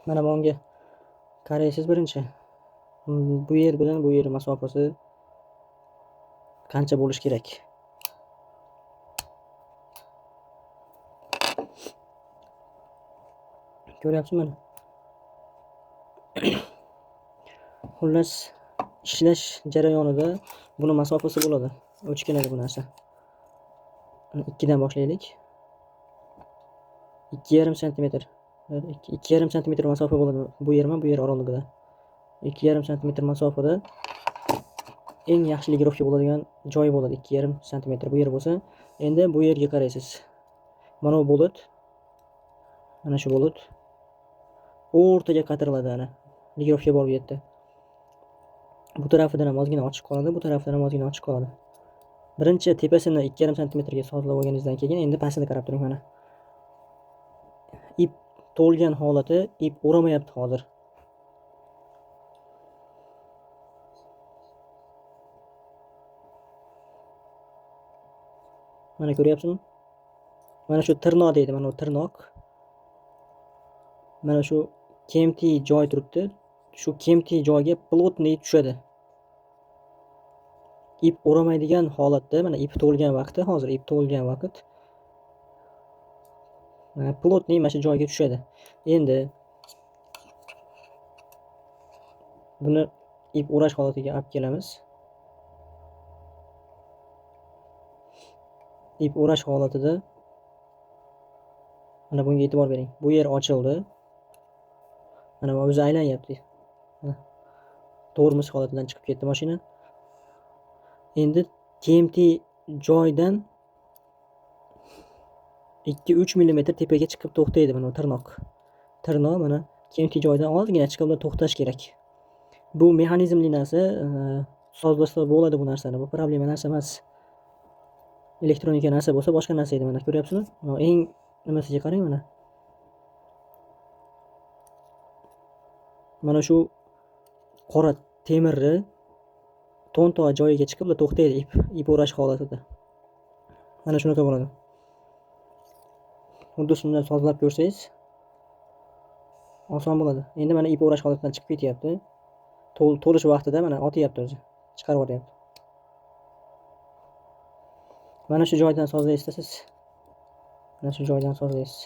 Mana bunga qaraysiz birinchi. Bu yer bilan bu yer masofasi qancha bo'lishi kerak? Ko'ryapsizmi mana? Xullas, ishlash jarayonida buni masofasi bo'ladi. O'chib keladi bu narsa. 2 dan boshlaylik. 2,5 sm. 2,5 sm masofa bo'ladi bu yer bilan bu yer oralig'ida. 2,5 sm masofada eng yaxshi ligirovka bo'ladigan joy bo'ladi. 2,5 sm bu yer bo'lsa, endi bu yerga qaraysiz. Mana bu bulut. Mana shu bulut o'rtaga qatiriladi ana. Ligirovka bor bu yerda. Bu tarafidan ham ozgina ochiq qoladi, bu tarafidan ham ozgina ochiq qoladi. Birinchi tepasini 2,5 sm ga sozlab olganingizdan keyin endi pastini qarab turing mana. Ip to'lgan holati, ip o'ramayapti hozir. Mana ko'ryapsizmi? Mana shu tirnoq deydi, mana bu tirnoq. Mana shu kemti joy turibdi. Shu kemti joyga plotniy tushadi. Ip o'ramaydigan holatda, mana ip to'lgan vaqti, hozir ip to'lgan vaqt. Mana plotniy mana shu joyga tushadi. Endi buni ip o'rash holatiga olib kelamiz. Ip o'rash holatida mana bunga e'tibor bering. Bu yer ochildi. Mana bu o'zi aylanyapti. Tormoz holatidan chiqib ketdi mashina. Endi TMT joydan 2-3 mm tepaga chiqib to'xtaydi mana tirnoq. Tirnoq mana TMT joydan ozgina chiqib to'xtash kerak. Bu mexanizmli narsa, sozlashsa bo'ladi bu narsani. Bu problema narsa emas. Elektronika narsa bo'lsa boshqa narsa edi mana ko'ryapsizmi? Eng nimasiga qarang mana. Mana shu qora temirni to'ntoq joyiga chiqib to'xtaydi ip o'rash holatida. Mana shunaqa bo'ladi. Xuddi shunday sozlab ko'rsangiz oson bo'ladi. Endi mana ip o'rash holatidan chiqib ketyapti. To'lish vaqtida mana otyapti o'zi. Chiqarib yuboryapti. Mana shu joydan sozlaysiz siz. Mana shu joydan sozlaysiz.